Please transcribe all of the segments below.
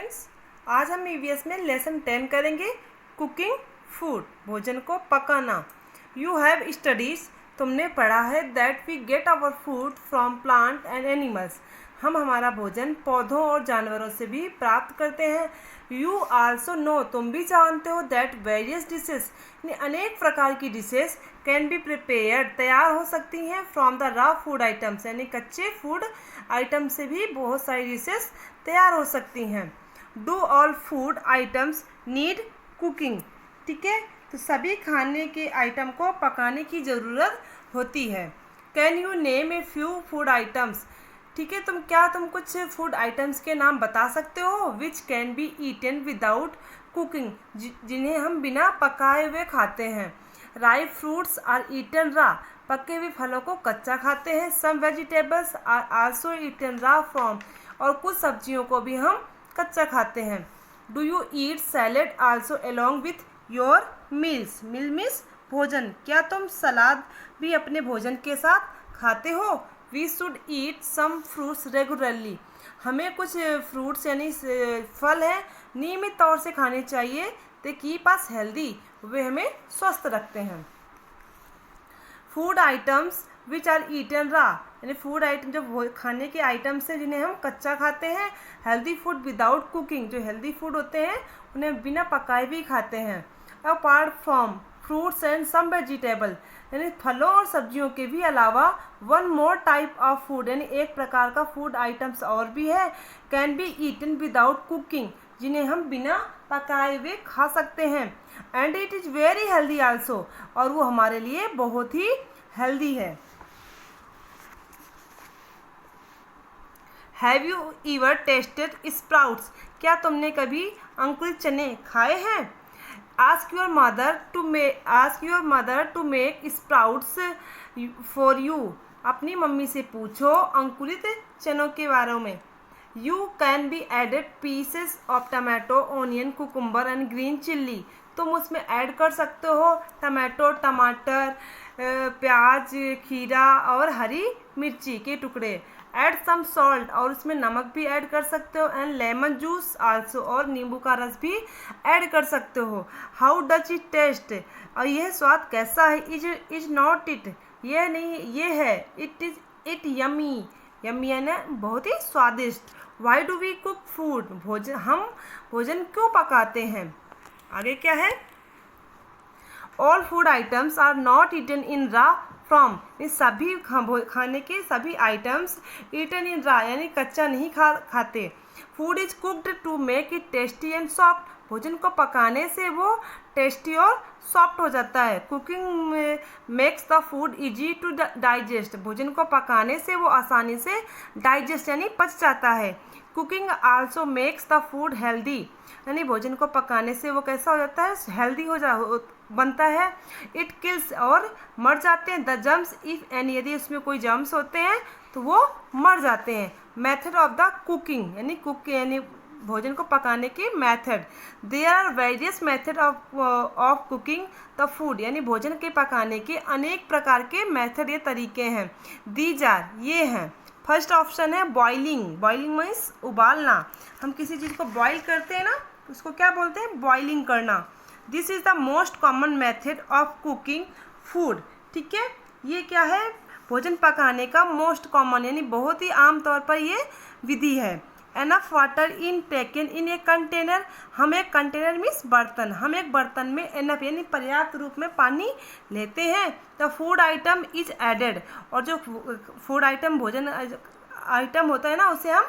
Students, आज हम EVS में लेसन 10 करेंगे कुकिंग फूड, भोजन को पकाना। यू हैव स्टडीज, तुमने पढ़ा है that we get our food from plant and animals, हम हमारा भोजन पौधों और जानवरों से भी प्राप्त करते हैं। यू आल्सो नो, तुम भी जानते हो दैट वेरियस डिशेस, अनेक प्रकार की डिशेस कैन बी प्रिपेयर्ड, तैयार हो सकती हैं from the raw food items, यानी कच्चे फूड आइटम से भी बहुत सारी डिशेस तैयार हो सकती हैं। Do all food items need cooking, ठीक है, तो सभी खाने के आइटम को पकाने की ज़रूरत होती है। Can you name a few food items, ठीक है, तुम कुछ फूड आइटम्स के नाम बता सकते हो which can be eaten without cooking, जिन्हें हम बिना पकाए हुए खाते हैं। राइप फ्रूट्स आर ईटन रा, पके हुए फलों को कच्चा खाते हैं। Some vegetables are also eaten raw from, और कुछ सब्जियों को भी हम कच्चा खाते हैं। Do you eat salad also along with your meals, meal means भोजन, क्या तुम सलाद भी अपने भोजन के साथ खाते हो। We should eat some fruits regularly, हमें कुछ फ्रूट्स यानी फल हैं नियमित तौर से खाने चाहिए। दे कीप अस हेल्दी, वे हमें स्वस्थ रखते हैं। Food items which are eaten raw, यानी फूड आइटम जो खाने के आइटम्स हैं जिन्हें हम कच्चा खाते हैं। हेल्दी फूड विदाउट कुकिंग, जो हेल्दी फूड होते हैं उन्हें बिना पकाए भी खाते हैं। Apart from fruits and some vegetable, यानी फलों और सब्जियों के भी अलावा one more type of food, यानी एक प्रकार का फूड आइटम्स और भी है। Can be eaten without cooking, जिन्हें हम बिना पकाए हुए खा सकते हैं। And it is very healthy also, और वो हमारे लिए बहुत ही हेल्दी है। Have you ever tasted sprouts, क्या तुमने कभी अंकुरित चने खाए हैं। Ask your mother to make sprouts for you, अपनी मम्मी से पूछो अंकुरित चनों के बारे में। You can be added pieces of tomato, onion, cucumber and green chilli, तुम उसमें ऐड कर सकते हो टमाटो, टमाटर, प्याज, खीरा और हरी मिर्ची के टुकड़े। ऐड सम सॉल्ट, और उसमें नमक भी ऐड कर सकते हो। एंड लेमन जूस आल्सो, और नींबू का रस भी ऐड कर सकते हो। हाउ डज इट टेस्ट, और यह स्वाद कैसा है। इज नॉट इट, यह नहीं ये है। इट यमी, यमी यानी बहुत ही स्वादिष्ट। Why do we cook food, हम भोजन क्यों पकाते हैं। आगे क्या है। All food items are not eaten in raw from, इस सभी खाने के सभी आइटम्स ईटन इन रा यानी कच्चा नहीं खाते। Food is cooked to make it tasty and soft, भोजन को पकाने से वो टेस्टी और सॉफ्ट हो जाता है। Cooking makes the food easy to digest, भोजन को पकाने से वो आसानी से डाइजेस्ट यानी पच जाता है। Cooking also makes the food healthy, यानी भोजन को पकाने से वो कैसा हो जाता है, हेल्दी बनता है। इट किल्स, और मर जाते हैं। द जम्स इफ एनी, यदि उसमें कोई जम्स होते हैं तो वो मर जाते हैं। मेथड ऑफ द कुकिंग, यानी भोजन को पकाने के method. There are various method of cooking the food, यानी भोजन के पकाने के अनेक प्रकार के मेथड, ये तरीके हैं। दीज आर, ये हैं। फर्स्ट ऑप्शन है बॉइलिंग, बॉइलिंग मीन्स उबालना, हम किसी चीज़ को बॉइल करते हैं ना, उसको क्या बोलते हैं, बॉइलिंग करना। This is the most common method of cooking food, ठीक है, ये क्या है, भोजन पकाने का मोस्ट कॉमन यानी बहुत ही आम तौर पर ये विधि है। Enough water in taken in a container, हम एक कंटेनर मीन्स बर्तन, हम एक बर्तन में एनफ यानी पर्याप्त रूप में पानी लेते हैं। The food item is added, और जो फूड आइटम भोजन आइटम होता है ना उसे हम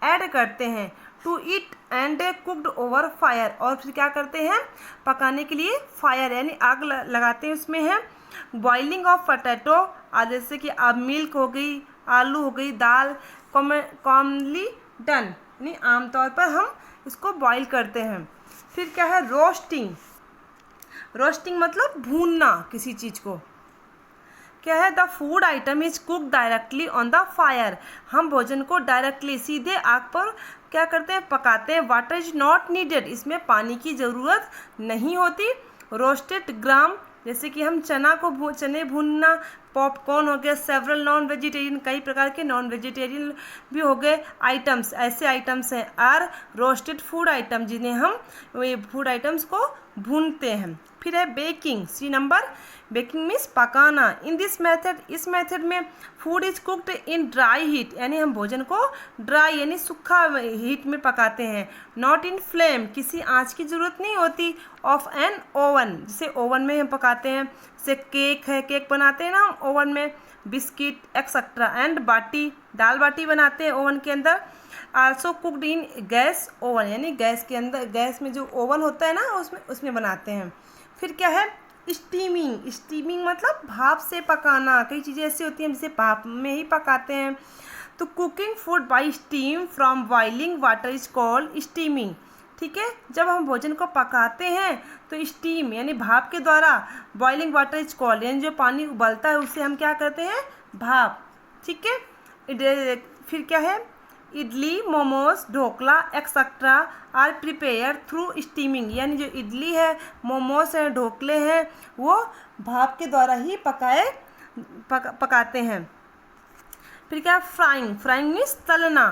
ऐड करते हैं। To eat and cooked over fire, और फिर क्या करते हैं, पकाने के लिए फायर यानी आग लगाते हैं उसमें है। बॉइलिंग ऑफ पोटैटो, जैसे कि अब मिल्क हो गई, आलू हो गई, दाल, कॉमनली डन, यानी आमतौर पर हम इसको बॉईल करते हैं। फिर क्या है रोस्टिंग, रोस्टिंग मतलब भूनना किसी चीज़ को। क्या है, the food item is cook directly on the fire, हम भोजन को डायरेक्टली सीधे आग पर क्या करते हैं, पकाते हैं। वाटर इज नॉट नीडेड, इसमें पानी की ज़रूरत नहीं होती। रोस्टेड ग्राम, जैसे कि हम चने भूनना, पॉपकॉर्न हो गया, सेवरल नॉन वेजिटेरियन, कई प्रकार के नॉन वेजिटेरियन भी हो गए आइटम्स, ऐसे आइटम्स हैं। आर रोस्टेड फूड आइटम, जिन्हें हम ये फूड आइटम्स को भूनते हैं। फिर है baking, see number, baking means पकाना। इन दिस मेथड, इस मेथड में food is cooked in dry heat, यानी हम भोजन को ड्राई यानी सूखा हीट में पकाते हैं। नॉट इन फ्लेम, किसी आंच की जरूरत नहीं होती। ऑफ एन ओवन, जिसे ओवन में हम पकाते हैं, जैसे केक है, केक बनाते हैं ना हम ओवन में, बिस्किट एक्सेट्रा। एंड बाटी, दाल बाटी बनाते हैं ओवन के अंदर। Also cooked in gas oven, यानी गैस के अंदर, गैस में जो ओवन होता है ना उसमें बनाते हैं। फिर क्या है स्टीमिंग, स्टीमिंग मतलब भाप से पकाना। कई चीज़ें ऐसी होती हैं जिसे भाप में ही पकाते हैं। तो cooking food by steam from boiling water is called steaming. ठीक है, जब हम भोजन को पकाते हैं तो स्टीम यानी भाप के द्वारा, बॉइलिंग वाटर इज कॉल्ड यानी जो पानी उबलता है उसे हम क्या करते हैं, भाप। ठीक है, फिर क्या है idli, momos, dhokla etcetera are prepare through steaming, यानी जो इडली है, मोमोज है, ढोकले हैं, वो भाप के द्वारा ही पकाते हैं। फिर क्या फ्राइंग, फ्राइंग मीन्स तलना।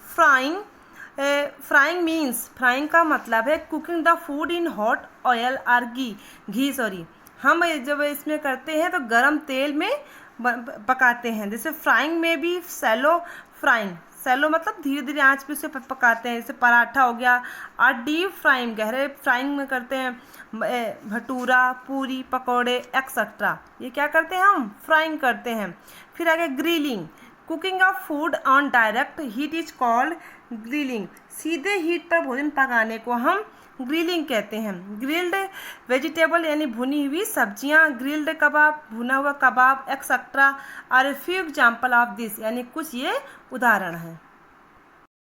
फ्राइंग मीन्स, फ्राइंग का मतलब है cooking the food in hot oil और घी सॉरी। हम जब इसमें करते हैं तो गरम तेल में पकाते हैं। जैसे फ्राइंग में भी सैलो फ्राइंग, सैलो मतलब धीरे धीरे आंच पे उसे पकाते हैं, जैसे पराठा हो गया। और डीप फ्राइंग, गहरे फ्राइंग में करते हैं भटूरा, पूरी, पकौड़े एक्सेट्रा, ये क्या करते हैं हम फ्राइंग करते हैं। फिर आगे grilling, cooking of food on direct heat is called grilling, सीधे हीट पर भोजन पकाने को हम ग्रिलिंग कहते हैं। ग्रिल्ड वेजिटेबल यानी भुनी हुई सब्जियां, ग्रिल्ड कबाब, भुना हुआ कबाब etcetera are a few example of this, यानी कुछ ये उदाहरण हैं।